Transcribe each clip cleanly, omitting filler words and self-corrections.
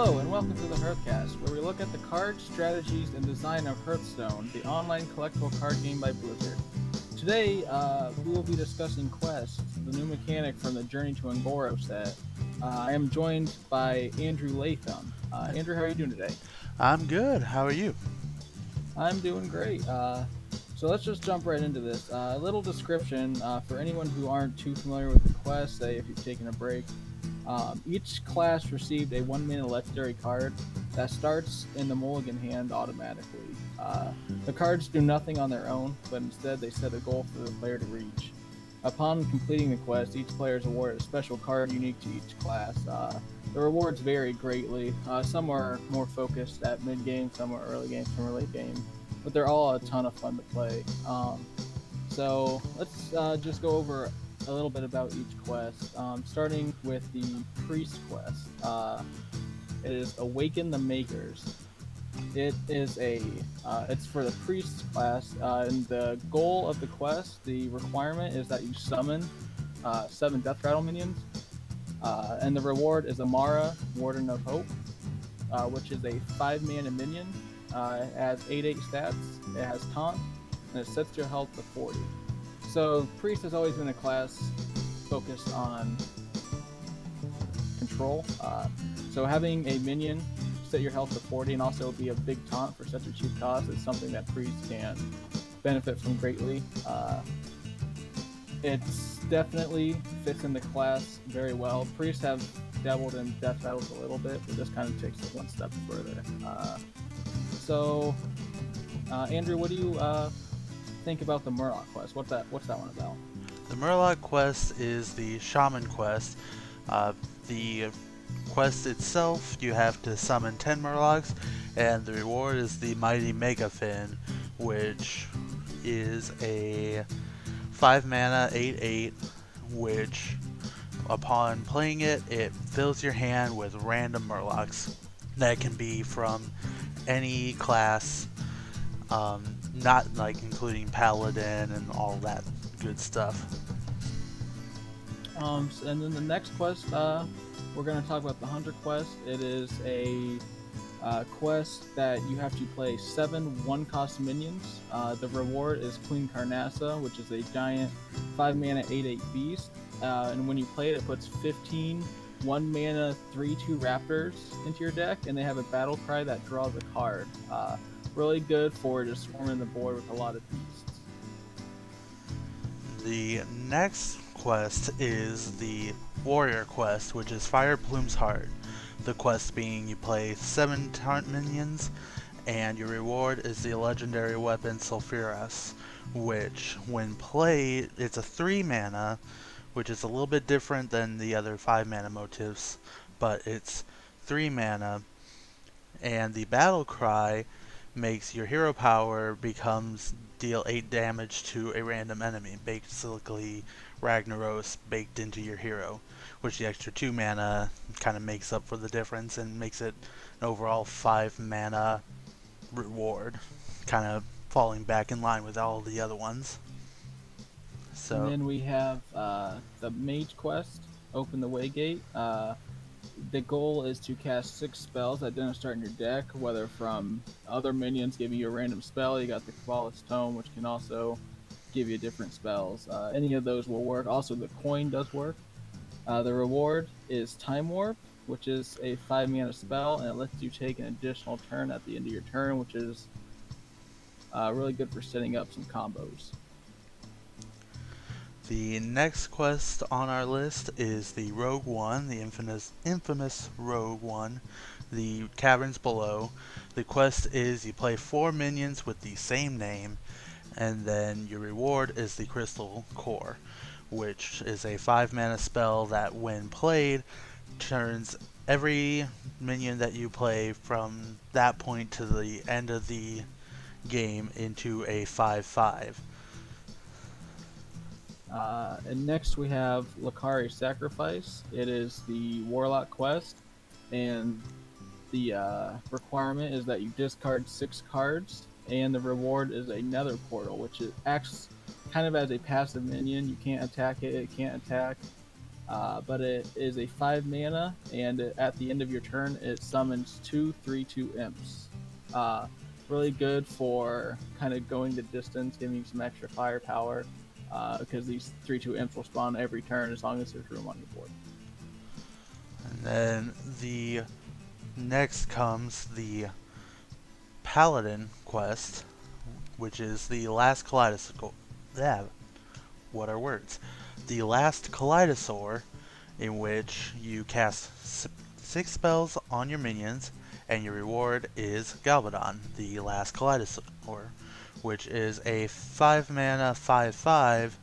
Hello and welcome to the Hearthcast, where we look at the cards, strategies, and design of Hearthstone, the online collectible card game by Blizzard. Today, we will be discussing Quest, the new mechanic from the Journey to Ungoro set. I am joined by Andrew Latham. Andrew, how are you doing today? I'm good. How are you? I'm doing great. So let's just jump right into this. A little description for anyone who aren't too familiar with the quest, say if you've taken a break. Each class received a 1 mana legendary card that starts in the mulligan hand automatically. The cards do nothing on their own, but instead they set a goal for the player to reach. Upon completing the quest, each player is awarded a special card unique to each class. The rewards vary greatly. Some are more focused at mid game, some are early game, some are late game, but they're all a ton of fun to play. So let's just go over a little bit about each quest, starting with the priest quest. It is Awaken the Makers. It's for the priest class, and the goal of the quest, the requirement is that you summon 7 Death Rattle minions, and the reward is Amara, Warden of Hope, which is a 5 mana minion. It has 8/8 stats, it has taunt, and it sets your health to 40. So priest has always been a class focused on control. So having a minion set your health to 40 and also be a big taunt for such a cheap cost is something that priest can benefit from greatly. It's definitely fits in the class very well. Priests have dabbled in death battles a little bit, but this kind of takes it one step further. So, Andrew, what do you think about the Murloc quest? What's that one about? The Murloc quest is the Shaman quest. The quest itself, you have to summon 10 Murlocs, and the reward is the Mighty Mega Fin, which is a 5 mana 8/8, which upon playing it, it fills your hand with random Murlocs. That can be from any class, not like including Paladin and all that good stuff. And then the next quest, we're going to talk about the Hunter quest. It is a quest that you have to play 7 1-cost minions. The reward is Queen Carnassa, which is a giant 5 mana 8/8 beast. And when you play it, it puts 15 1 mana 3/2 raptors into your deck, and they have a battle cry that draws a card. Really good for just swarming the board with a lot of beasts. The next quest is the Warrior quest, which is Fire Plume's Heart. The quest being you play 7 taunt minions, and your reward is the legendary weapon Sulfuras, which when played, it's a 3 mana, which is a little bit different than the other 5 mana motifs, but it's 3 mana, and the battle cry makes your hero power becomes deal 8 damage to a random enemy, basically Ragnaros baked into your hero, which the extra 2 mana kind of makes up for the difference and makes it an overall 5 mana reward, kind of falling back in line with all the other ones. And So then we have the Mage quest, Open the Waygate. The goal is to cast 6 spells that didn't start in your deck, whether from other minions giving you a random spell. You got the Cabalist's Tome, which can also give you different spells. Any of those will work. Also, the coin does work. The reward is Time Warp, which is a 5 mana spell, and it lets you take an additional turn at the end of your turn, which is really good for setting up some combos. the next quest on our list is the Rogue One, the infamous Rogue One, the Caverns Below. The quest is you play 4 minions with the same name, and then your reward is the Crystal Core, which is a 5 mana spell that when played turns every minion that you play from that point to the end of the game into a 5/5. And next we have Lakari Sacrifice. It is the Warlock quest, and the requirement is that you discard 6 cards, and the reward is a Nether Portal, which acts kind of as a passive minion. You can't attack it; it can't attack. but it is a 5 mana, and at the end of your turn, it summons 2/3/2 imps. Uh, Really good for kind of going the distance, giving you some extra firepower, because these 3/2 imps will spawn every turn as long as there's room on the board. And then the next comes the Paladin quest, which is the last Kaleidoscope. Yeah, what are words? The last Kaleidosaur, in which you cast 6 spells on your minions, and your reward is Galvadon, the last Kaleidosaur, which is a 5 mana 5/5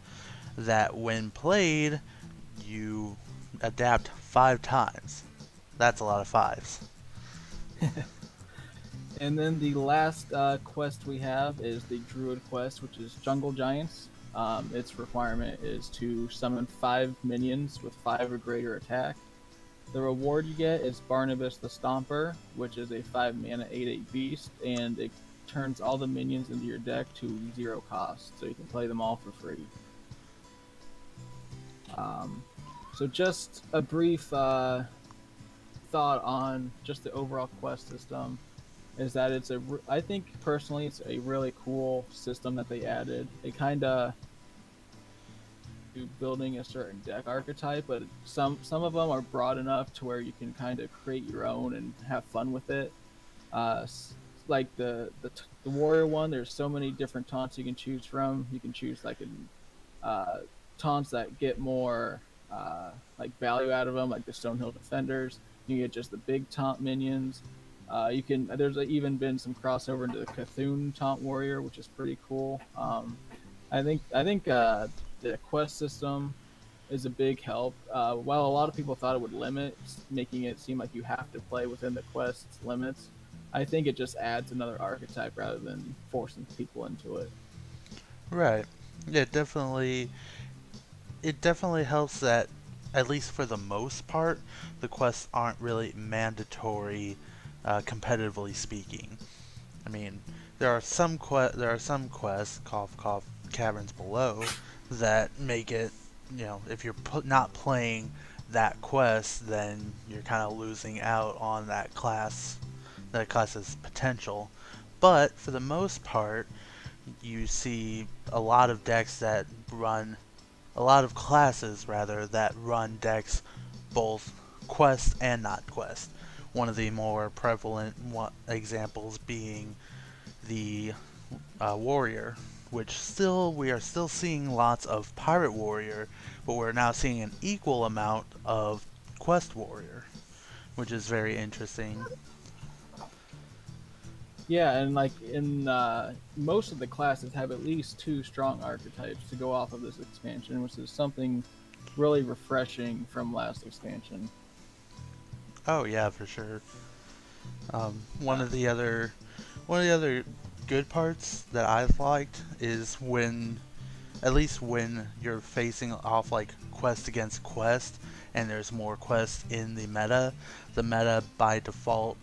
that, when played, you adapt 5 times. That's a lot of fives. And then the last quest we have is the Druid quest, which is Jungle Giants. Its requirement is to summon 5 minions with 5 or greater attack. The reward you get is Barnabas the Stomper, which is a 5 mana 8/8 beast, and it turns all the minions into your deck to 0 cost, so you can play them all for free. Um, so, just a brief thought on just the overall quest system is that I think personally it's a really cool system that they added. It kind of building a certain deck archetype, but some of them are broad enough to where you can kind of create your own and have fun with it. Uh, like the warrior one, there's so many different taunts you can choose from. You can choose like uh, taunts that get more like value out of them, like the Stonehill Defenders. You get just the big taunt minions. You can there's even been some crossover into the Cthulhu Taunt Warrior, which is pretty cool. I think the quest system is a big help. While a lot of people thought it would limit, making it seem like you have to play within the quest's limits, I think it just adds another archetype rather than forcing people into it. Right. Yeah, definitely. It definitely helps that, at least for the most part, the quests aren't really mandatory, competitively speaking. I mean, there are some quests, cough cough, caverns below, that make it, if you're not playing that quest, then you're kind of losing out on that class's potential. But for the most part, you see a lot of classes rather, that run decks both quest and not quest. One of the more prevalent examples being the warrior, which still we are still seeing lots of pirate warrior, but we're now seeing an equal amount of quest warrior, which is very interesting. Yeah, and like in most of the classes have at least two strong archetypes to go off of this expansion, which is something really refreshing from last expansion. Oh yeah, for sure. Um, one Uh, of the other one of the other good parts that I've liked is when, at least when you're facing off like quest against quest, and there's more quests in the meta by default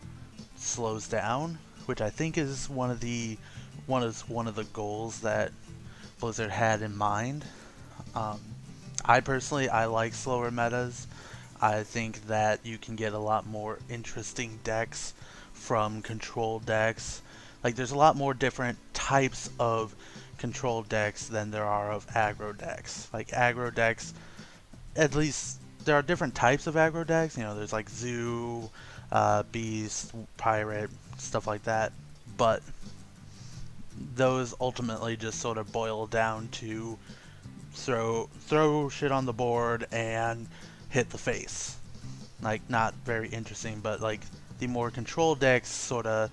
slows down, which I think is one of the goals that Blizzard had in mind. Um, I like slower metas. I think that you can get a lot more interesting decks from control decks. Like, there's a lot more different types of control decks than there are of aggro decks. Like, aggro decks, at least there are different types of aggro decks. There's like Zoo, Beast, Pirate, stuff like that. But those ultimately just sort of boil down to throw shit on the board and hit the face. Like, not very interesting, but like the more control decks sort of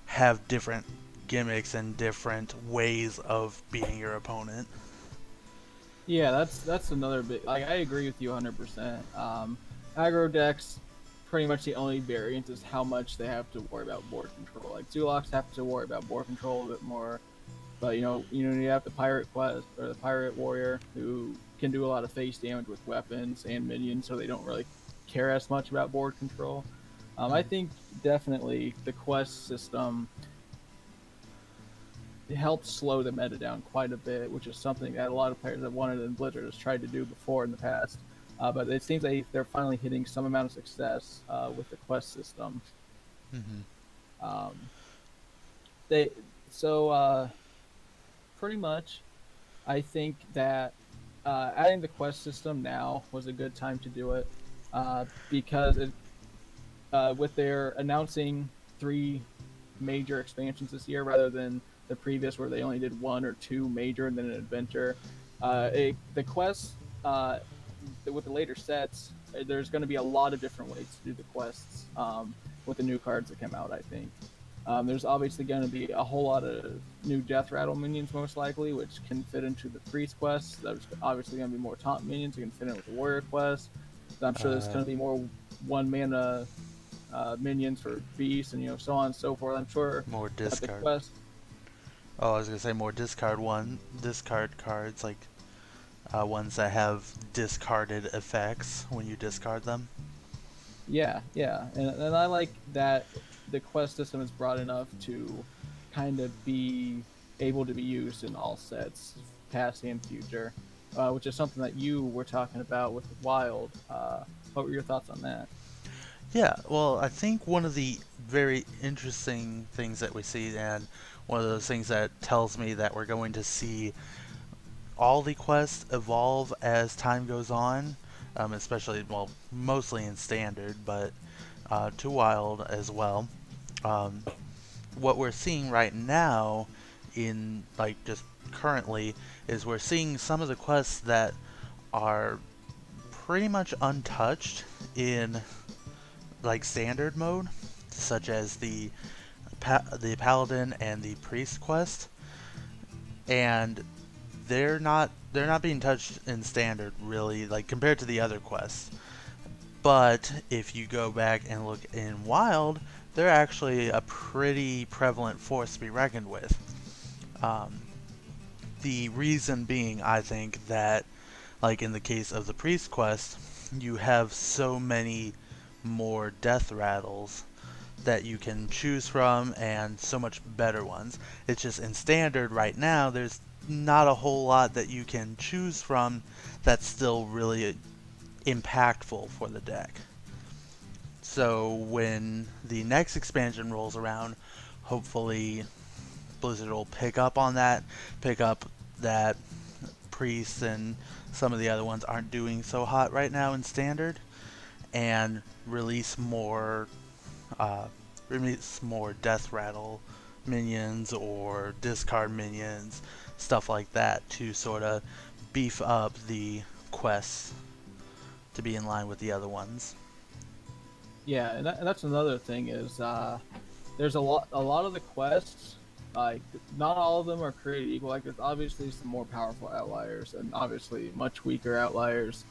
have different gimmicks and different ways of beating your opponent. yeah, that's another big. Like I agree with you 100%. Aggro decks, pretty much the only variance is how much they have to worry about board control. Like Zulocks have to worry about board control a bit more. But you have the pirate quest or the pirate warrior who can do a lot of face damage with weapons and minions, so they don't really care as much about board control. I think definitely the quest system helps slow the meta down quite a bit, which is something that a lot of players that wanted in Blizzard has tried to do before in the past. But it seems like they're finally hitting some amount of success with the quest system. Mm-hmm. Um, they so pretty much, I think that adding the quest system now was a good time to do it because with their announcing three major expansions this year rather than the previous where they only did one or two major and then an adventure. The quests with the later sets, there's going to be a lot of different ways to do the quests with the new cards that come out. I think there's obviously going to be a whole lot of new Death Rattle minions, most likely, which can fit into the Priest quests. There's obviously going to be more Taunt minions that can fit in with the Warrior quest. I'm sure there's Uh, going to be more one mana minions for beasts and so on and so forth. I'm sure More that the discard. quest, Oh, I was gonna say more discard cards, like ones that have discarded effects when you discard them. yeah, and I like that the quest system is broad enough to kind of be able to be used in all sets, past and future, which is something that you were talking about with Wild. What were your thoughts on that? Yeah, well, I think one of the very interesting things that we see, and one of those things that tells me that we're going to see all the quests evolve as time goes on, especially, well, mostly in standard, but to wild as well. Um, what we're seeing right now, in like just currently, is we're seeing some of the quests that are pretty much untouched in like standard mode, such as the paladin and the priest quest, and they're not being touched in standard really, like compared to the other quests. But if you go back and look in wild, they're actually a pretty prevalent force to be reckoned with. Um, the reason being, I think that, like in the case of the priest quest, you have so many more death rattles that you can choose from and so much better ones. It's just in standard right now, there's not a whole lot that you can choose from that's still really impactful for the deck. So when the next expansion rolls around, hopefully Blizzard will pick up that Priests and some of the other ones aren't doing so hot right now in standard, and uh, release more death rattle minions or discard minions, stuff like that, to sort of beef up the quests to be in line with the other ones. Yeah, and that's another thing is there's a lot of the quests, like not all of them are created equal. Like there's obviously some more powerful outliers and obviously much weaker outliers,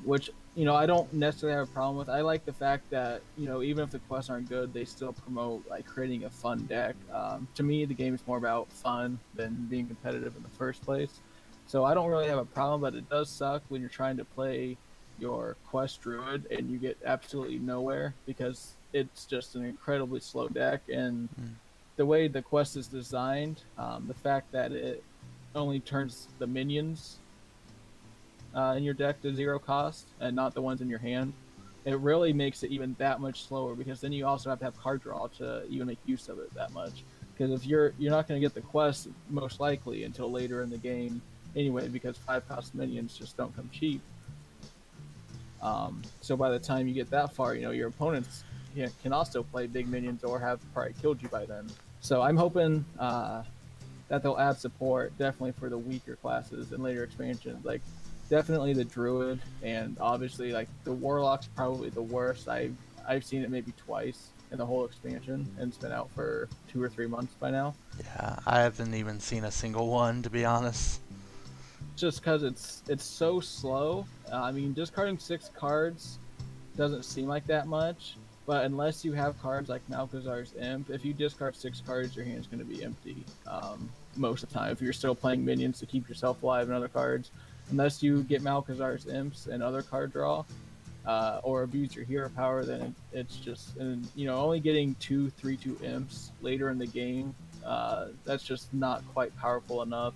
which I don't necessarily have a problem with. I like the fact that even if the quests aren't good, they still promote like creating a fun deck. To me, the game is more about fun than being competitive in the first place. So I don't really have a problem, but it does suck when you're trying to play your quest druid and you get absolutely nowhere because it's just an incredibly slow deck. And Mm. the way the quest is designed, the fact that it only turns the minions in your deck to zero cost and not the ones in your hand, it really makes it even that much slower because then you also have to have card draw to even make use of it that much. Because if you're not going to get the quest most likely until later in the game anyway, because 5 cost minions just don't come cheap. So by the time you get that far, your opponents can also play big minions or have probably killed you by then. So I'm hoping that they'll add support definitely for the weaker classes in later expansions. Like definitely the druid and obviously like the warlock's probably the worst. I've seen it maybe twice in the whole expansion and it's been out for 2 or 3 months by now. Yeah, I haven't even seen a single one, to be honest. Just because it's so slow. I mean, discarding 6 cards doesn't seem like that much, but unless you have cards like Malchazar's Imp, if you discard 6 cards, your hand's going to be empty most of the time. If you're still playing minions to keep yourself alive and other cards, unless you get Malchazar's Imps and other card draw, or abuse your hero power, then it's just and only getting 2 3/2 imps later in the game. That's just not quite powerful enough.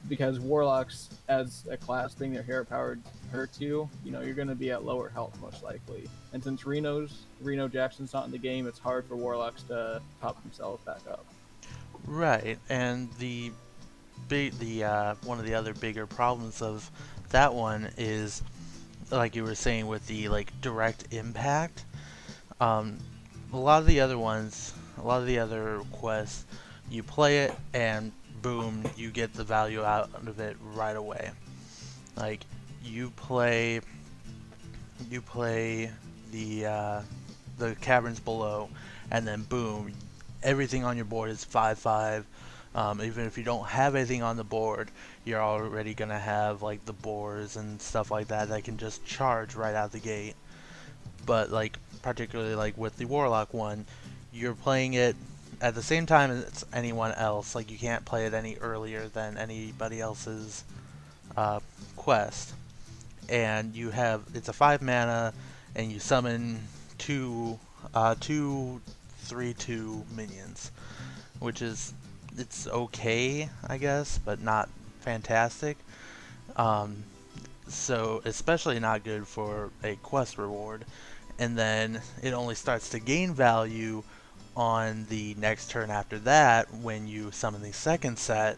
because warlocks as a class being their hero powered hurts you. You're going to be at lower health most likely. And since Reno Jackson's not in the game, it's hard for warlocks to top themselves back up. Right, and the one of the other bigger problems of that one is, like you were saying, with the like direct impact. Um, a lot of the other ones, a lot of the other quests, you play it and boom, you get the value out of it right away. Like you play, you play the caverns below, and then boom, everything on your board is 5/5. Even if you don't have anything on the board, you're already gonna have like the boars and stuff like that that can just charge right out the gate. But like particularly like with the warlock one, you're playing it at the same time as anyone else. Like you can't play it any earlier than anybody else's uh, quest. And you have it's a 5 mana, and you summon two 3/2 minions, which is it's okay, I guess, but not fantastic. Um, so especially not good for a quest reward. And then it only starts to gain value on the next turn after that when you summon the second set,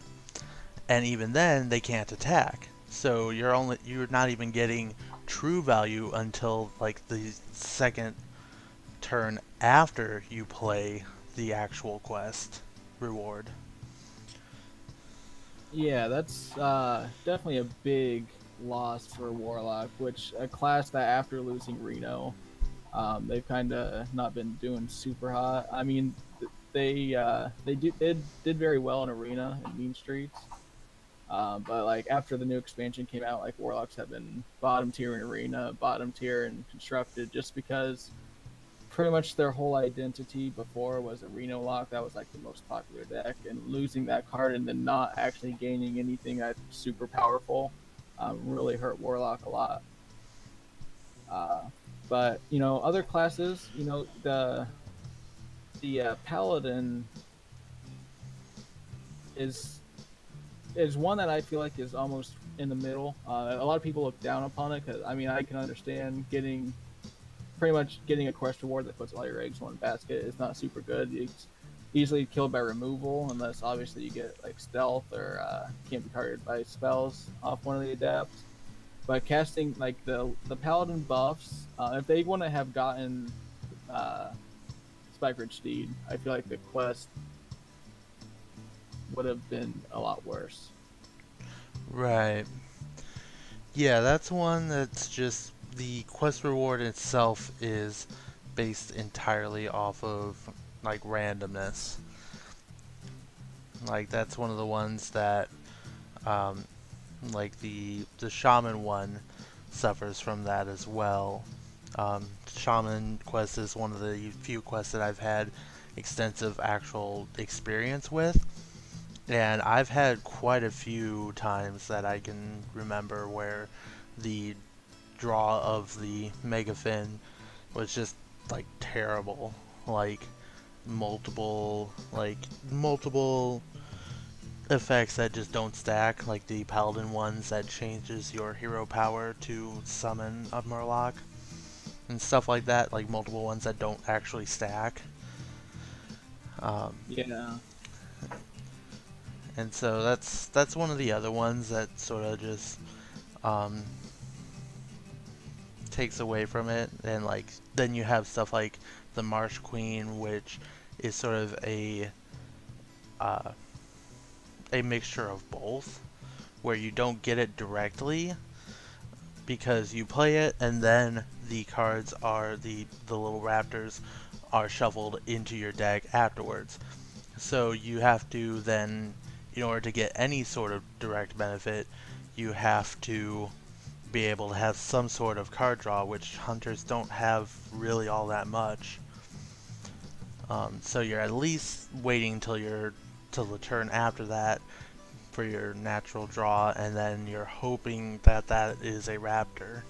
and even then they can't attack. So you're not even getting true value until like the second turn after you play the actual quest reward. Yeah, that's definitely a big loss for Warlock, which a class that after losing Reno, they've kind of not been doing super hot. I mean, they did very well in Arena and Mean Streets, but like after the new expansion came out, like Warlocks have been bottom tier in Arena, bottom tier in Constructed, just because pretty much their whole identity before was a Reno lock. That was like the most popular deck, and losing that card and then not actually gaining anything that's super powerful really hurt Warlock a lot. Uh, but other classes, the Paladin is is one that I feel like is almost in the middle. A lot of people look down upon it because I mean I can understand getting pretty much getting a quest reward that puts all your eggs in one basket is not super good. It's easily killed by removal unless obviously you get like stealth or can't be targeted by spells off one of the adapts. But casting like the paladin buffs, if they wouldn't have gotten uh, Spike Ridge Steed, I feel like the quest would have been a lot worse. Right. Yeah, that's one that's just the quest reward itself is based entirely off of like randomness. Like that's one of the ones that um, like the shaman one suffers from that as well. Shaman quest is one of the few quests that I've had extensive actual experience with, and I've had quite a few times that I can remember where the draw of the Mega Fin was just like terrible. Like multiple effects that just don't stack, like the Paladin ones that changes your hero power to summon a Murloc and stuff like that, like multiple ones that don't actually stack. Um, Yeah, and so that's one of the other ones that sort of just um, takes away from it. And like then you have stuff like the Marsh Queen, which is sort of uh, a mixture of both, where you don't get it directly because you play it and then the cards are the little raptors are shuffled into your deck afterwards. So you have to then, in order to get any sort of direct benefit, you have to be able to have some sort of card draw, which hunters don't have really all that much. So you're at least waiting till the turn after that for your natural draw, and then you're hoping that that is a raptor.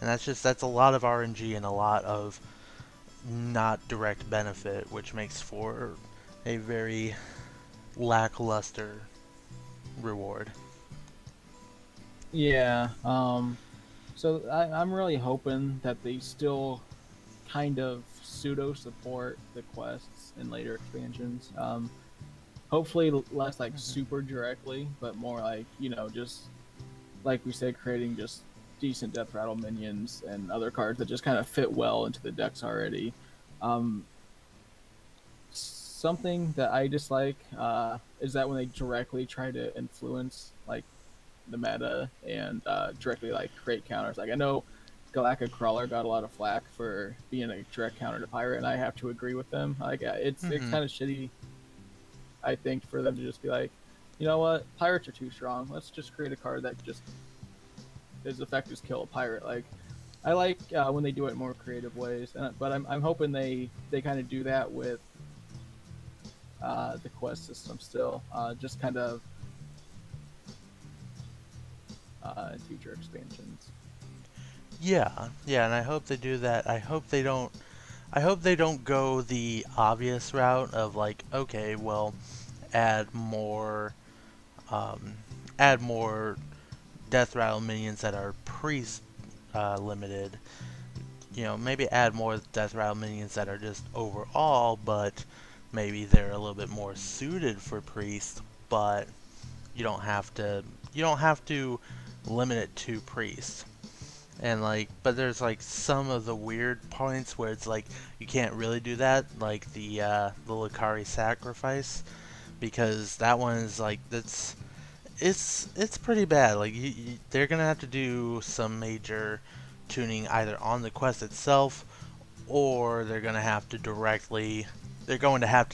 And that's a lot of RNG and a lot of not direct benefit, which makes for a very lackluster reward. Yeah. So I'm really hoping that they still kind of pseudo support the quests in later expansions. Hopefully less like Hmm. super directly, but more like just like we said, creating just decent death rattle minions and other cards that just kind of fit well into the decks already. Um, Something that I dislike is that when they directly try to influence like the meta and directly like create counters. Like I know Galactic Crawler got a lot of flack for being a direct counter to Pirate, and I have to agree with them. Like it's Hmm. kind of shitty, I think, for them to just be like, you know what, pirates are too strong. Let's just create a card that just is effective as kill a pirate. Like I like when they do it in more creative ways, but I'm hoping they kind of do that with the quest system still, just kind of in future expansions. Yeah, yeah, and I hope they do that. I hope they don't. I hope they don't go the obvious route of like, okay, well, add more, um, add more death rattle minions that are priest limited. You know, maybe add more death rattle minions that are just overall, but maybe they're a little bit more suited for priest. But you don't have to. You don't have to limit it to priest. And like, but there's like some of the weird points where it's like you can't really do that, like the Lucari sacrifice, because that one is like it's pretty bad. Like they're gonna have to do some major tuning either on the quest itself, or they're going to have to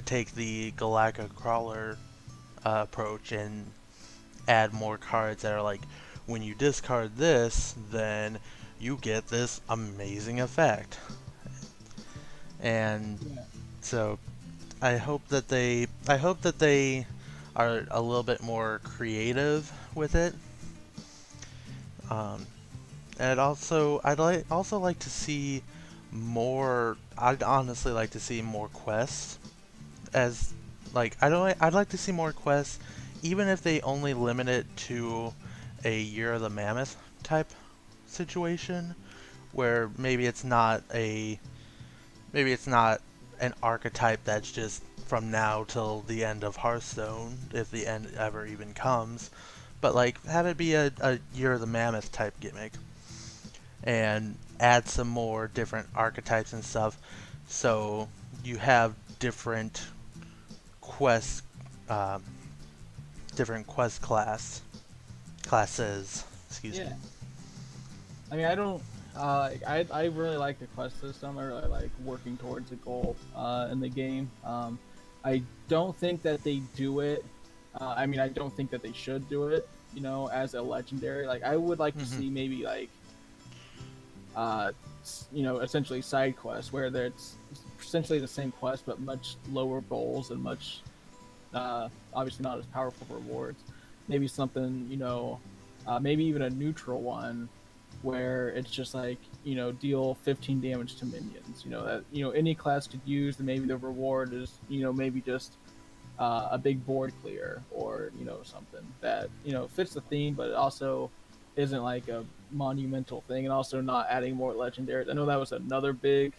take the Galactic Crawler approach and add more cards that are like, when you discard this, then you get this amazing effect. And Yeah, so I hope that they are a little bit more creative with it. Um, and also like to see more. I'd honestly like to see more quests. As like I'd like to see more quests, even if they only limit it to a Year of the Mammoth type situation, where maybe it's not an archetype that's just from now till the end of Hearthstone, if the end ever even comes, but like have it be a Year of the Mammoth type gimmick, and add some more different archetypes and stuff, so you have quest um, different classes. Excuse me. yeah. I mean, I don't. I really like the quest system. I really like working towards a goal in the game. I don't think that they do it. I mean, I don't think that they should do it. As a legendary, like I would like to Hmm. see maybe like uh, essentially side quests where it's essentially the same quest but much lower goals and much obviously not as powerful rewards. Maybe something, maybe even a neutral one where it's just like, deal 15 damage to minions. That any class could use, and maybe the reward is, maybe just a big board clear or something that fits the theme, but it also isn't like a monumental thing, and also not adding more legendaries. I know that was another big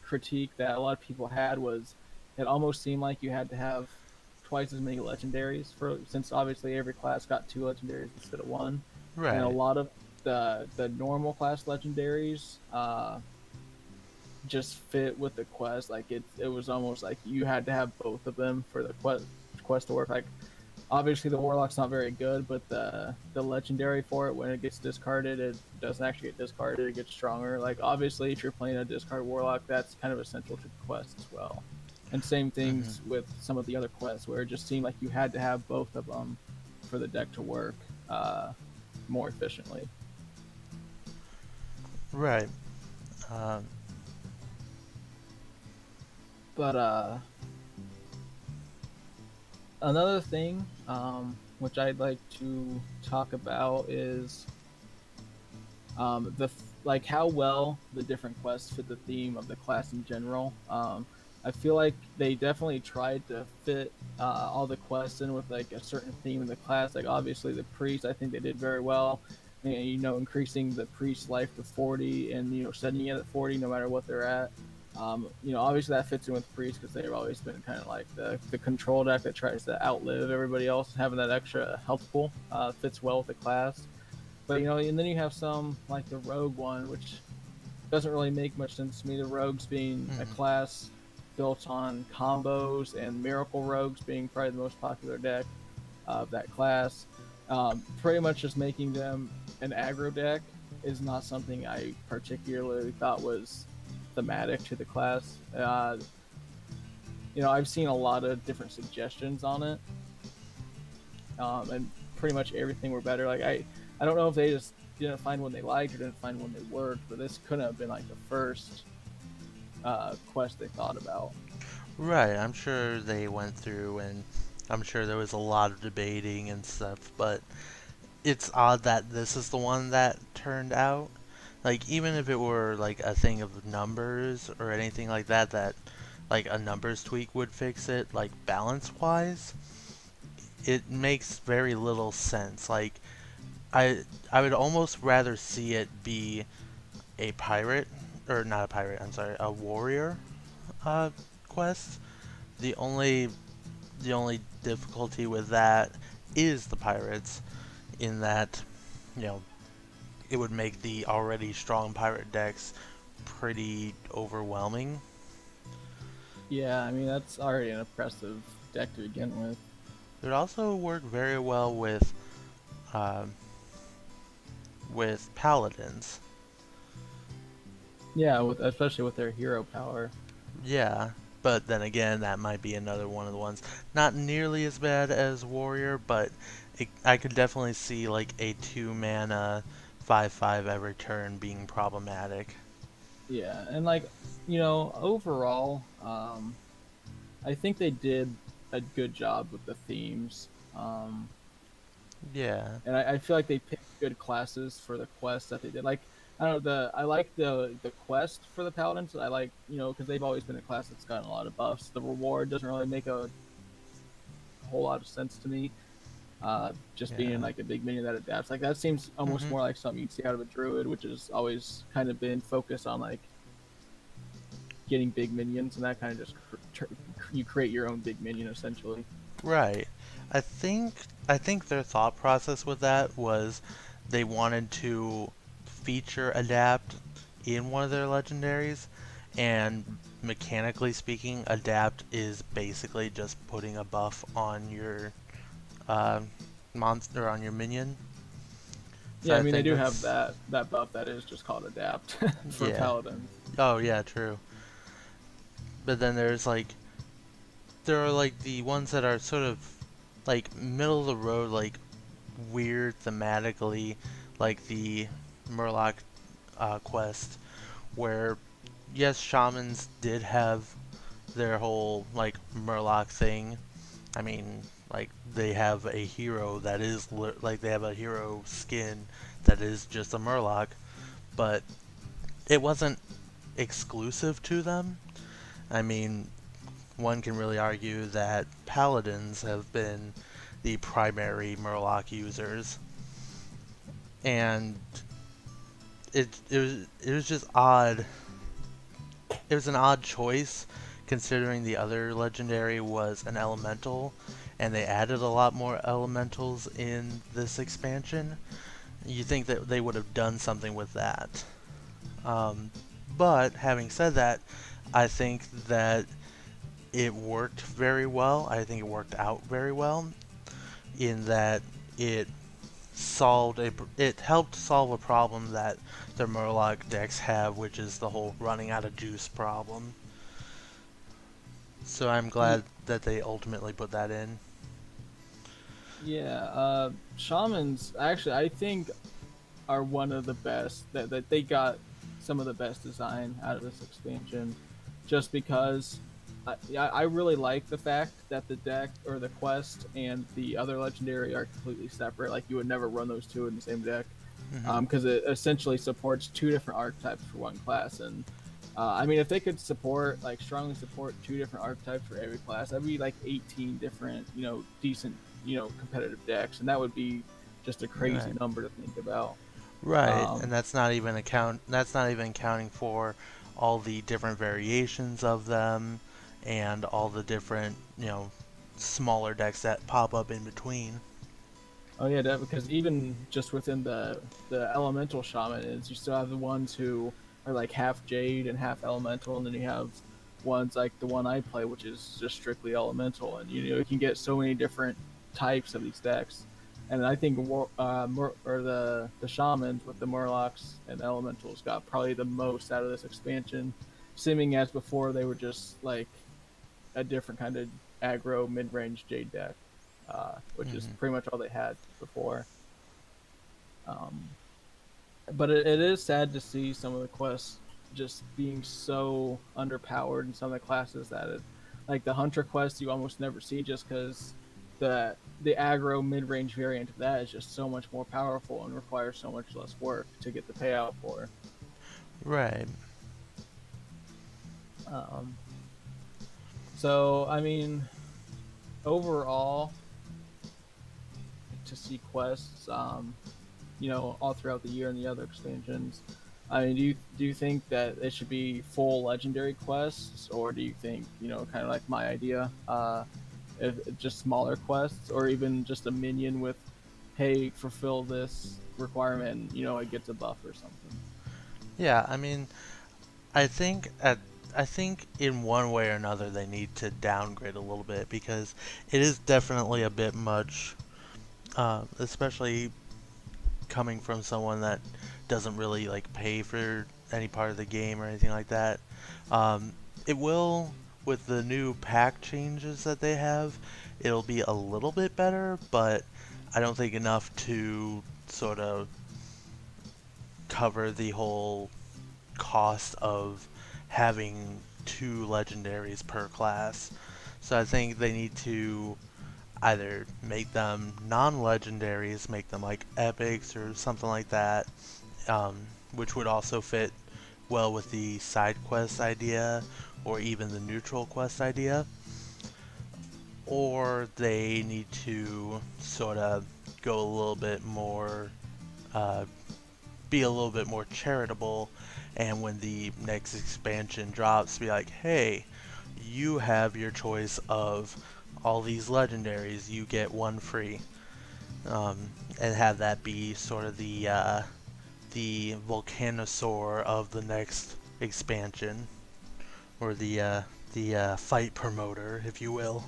critique that a lot of people had was it almost seemed like you had to have twice as many legendaries for since obviously every class got two legendaries instead of one, and a Right. lot of the normal class legendaries just fit with the quest. Like it was almost like you had to have both of them for the quest to work. Like obviously the warlock's not very good, but the legendary for it, when it gets discarded, it doesn't actually get discarded. It gets stronger. Like obviously, if you're playing a discard warlock, that's kind of essential to the quest as well. And same Hmm. things with some of the other quests where it just seemed like you had to have both of them for the deck to work more efficiently. Right. Um, But another thing, which I'd like to talk about is like how well the different quests fit the theme of the class in general. I feel like they definitely tried to fit all the quests in with like a certain theme in the class. Like obviously the priest, I think they did very well. And, increasing the priest's life to 40 and setting it at 40 no matter what they're at. Obviously that fits in with priests because they've always been kind of like the control deck that tries to outlive everybody else. Having that extra health pool fits well with the class. But and then you have some like the rogue one, which doesn't really make much sense to me. The rogues being a Hmm. class built on combos and miracle rogues being probably the most popular deck of that class. Pretty much just making them an aggro deck is not something I particularly thought was thematic to the class. I've seen a lot of different suggestions on it, and pretty much everything were better. Like I don't know if they just didn't find one they liked or didn't find one they worked, but this couldn't have been like the first quest they thought about. Right, I'm sure they went through and I'm sure there was a lot of debating and stuff, but it's odd that this is the one that turned out. Like, even if it were like a thing of numbers or anything like that, that like a numbers tweak would fix it, like balance wise, it makes very little sense. Like, I would almost rather see it be a pirate, or not a pirate, I'm sorry, a warrior uh, quest. The only the only difficulty with that is the pirates, in that, you know, it would make the already strong pirate decks pretty overwhelming. Yeah, I mean that's already an impressive deck to begin with. It would also work very well uh, with paladins. Yeah, with especially with their hero power. Yeah, but then again, that might be another one of the ones. Not nearly as bad as warrior, but I could definitely see like a 2 mana 5/5 every turn being problematic. Yeah, and like overall, I think they did a good job with the themes. Yeah. And I feel like they picked good classes for the quest that they did. Like I don't know I like the quest for the paladins. I like because they've always been a class that's gotten a lot of buffs. The reward doesn't really make a whole lot of sense to me. Just being Yeah. like a big minion that adapts, like that seems almost Mhm. more like something you'd see out of a druid, which has always kind of been focused on like getting big minions, and that kind of just you create your own big minion essentially. Right. I think I think their thought process with that was they wanted to feature adapt in one of their legendaries, and mechanically speaking, adapt is basically just putting a buff on your uh, monster, on your minion. So Yeah, I I mean they think do have that's, that buff that is just called adapt for yeah. paladins. Oh yeah, true. But then there are like the ones that are sort of like middle of the road, like weird thematically, like the Murloc quest, where yes, shamans did have their whole like Murloc thing. I mean, like they have a hero that is like they have a hero skin that is just a Murloc, but it wasn't exclusive to them. I mean, one can really argue that paladins have been the primary Murloc users, and it was just odd. It was an odd choice, considering the other legendary was an elemental, and they added a lot more elementals in this expansion. You think that they would have done something with that. Um, but having said that, I think that it worked very well. I think it worked out very well in that it it helped solve a problem that the Murloc decks have, which is the whole running out of juice problem. So I'm glad that they ultimately put that in. Yeah, shamans actually I think are one of the best that they got some of the best design out of this expansion, just because I really like the fact that the deck or the quest and the other legendary are completely separate. Like you would never run those two in the same deck, Hmm. because it essentially supports two different archetypes for one class, and I mean, if they could support like strongly support two different archetypes for every class, that'd be like 18 different, decent, competitive decks, and that would be just a crazy Right. number to think about. Right, and Um, that's not even accounting for all the different variations of them and all the different, smaller decks that pop up in between. oh yeah, because even just within the elemental shamans, you still have the ones who are like half jade and half elemental, and then you have ones like the one I play, which is just strictly elemental, and you can get so many different types of these decks. And I think or the shamans with the murlocs and elementals got probably the most out of this expansion, seeming as before they were just like a different kind of aggro mid range jade deck, which is Hmm. pretty much all they had before. Um, but it is sad to see some of the quests just being so underpowered in some of the classes that like the hunter quest you almost never see just because the aggro mid range variant of that is just so much more powerful and requires so much less work to get the payout for. Right. Um, so I mean, overall, to see quests, all throughout the year and the other expansions. I mean, do you think that it should be full legendary quests, or do you think kind of like my idea, if just smaller quests, or even just a minion with, hey, fulfill this requirement, it gets a buff or something. Yeah, I mean, I think at I think in one way or another they need to downgrade a little bit because it is definitely a bit much, especially coming from someone that doesn't really like pay for any part of the game or anything like that. Um, it will, with the new pack changes that they have, it'll be a little bit better, but I don't think enough to sort of cover the whole cost of having two legendaries per class. So I think they need to either make them non-legendaries, make them like epics or something like that, um, which would also fit well with the side quest idea or even the neutral quest idea. Or they need to sort of go a little bit more, uh, be a little bit more charitable, and when the next expansion drops, be like, hey, you have your choice of all these legendaries, you get one free, um, and have that be sort of the Volcanosaur of the next expansion, or the fight promoter, if you will.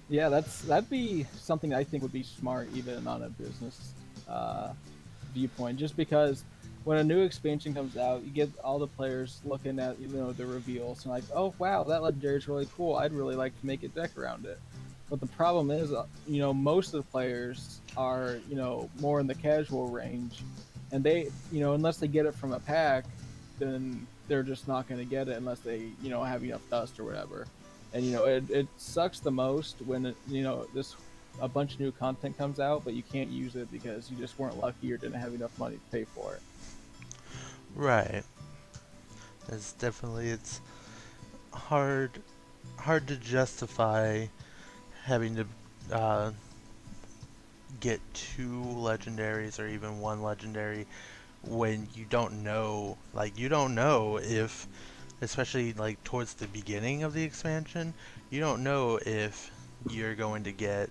Yeah, that'd be something I think would be smart even on a business uh, viewpoint, just because when a new expansion comes out, you get all the players looking at the reveals and like, oh wow, that legendary is really cool. I'd really like to make a deck around it. But the problem is, most of the players are more in the casual range, and they unless they get it from a pack, then they're just not going to get it unless they have enough dust or whatever. And it sucks the most when this a bunch of new content comes out, but you can't use it because you just weren't lucky or didn't have enough money to pay for it. Right. It's hard hard to justify having to get two legendaries or even one legendary when you don't know if, especially like towards the beginning of the expansion, you don't know if you're going to get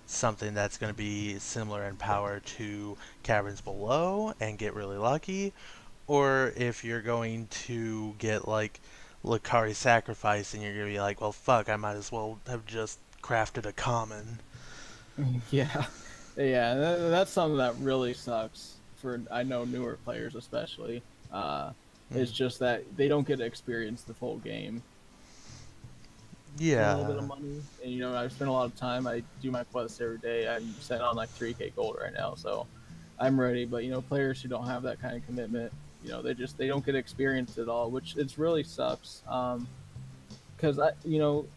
something that's going to be similar in power to Caverns Below and get really lucky, or if you're going to get like Lakari Sacrifice and you're going to be like, well, fuck, I might as well have just crafted a common. Yeah, yeah, that's something that really sucks for I know newer players especially. Mm. It's just that they don't get to experience the full game for a little bit of Yeah. money. And I spend a lot of time. I do my quests every day. I'm set on like 3K gold right now, so I'm ready. But players who don't have that kind of commitment, they don't get experience at all, which it's really sucks. Because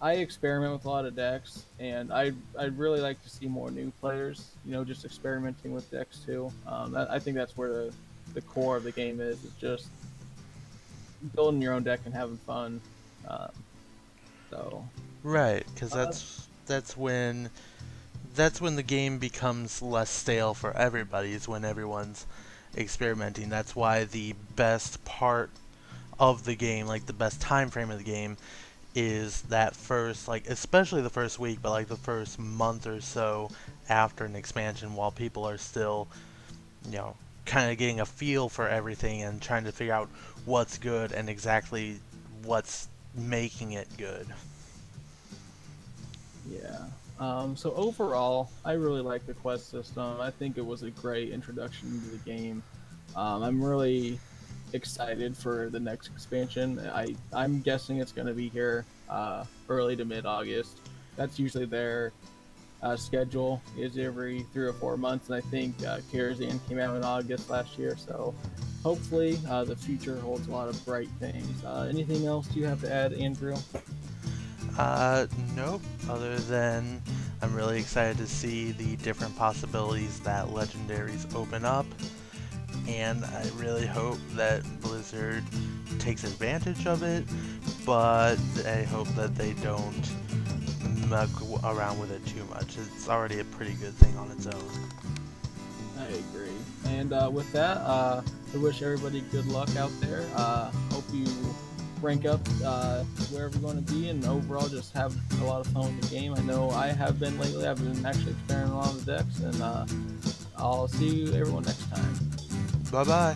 I experiment with a lot of decks, and I'd really like to see more new players, just experimenting with decks too. I think that's where the core of the game is. It's just building your own deck and having fun. Um, so Right, because uh, that's when the game becomes less stale for everybody. Is when everyone's experimenting. That's why the best part of the game, like the best time frame of the game, is that first, like especially the first week, but like the first month or so after an expansion, while people are still, you know, kind of getting a feel for everything and trying to figure out what's good and exactly what's making it good. yeah. So overall, I really like the quest system. I think it was a great introduction into the game. I'm really excited for the next expansion. I'm guessing it's going to be here early to mid August. That's usually their schedule is every 3 or 4 months, and I think Karazhan came out in August last year. So hopefully the future holds a lot of bright things. Anything else you have to add, Andrew? Nope. Other than I'm really excited to see the different possibilities that Legendaries open up, and I really hope that Blizzard takes advantage of it, but I hope that they don't muck around with it too much. It's already a pretty good thing on its own. I agree. And with that, I wish everybody good luck out there. Hope you rank up wherever you want to be, and overall just have a lot of fun with the game. I know I have been lately. I've been actually experimenting on the decks, and I'll see you everyone next time. Bye bye.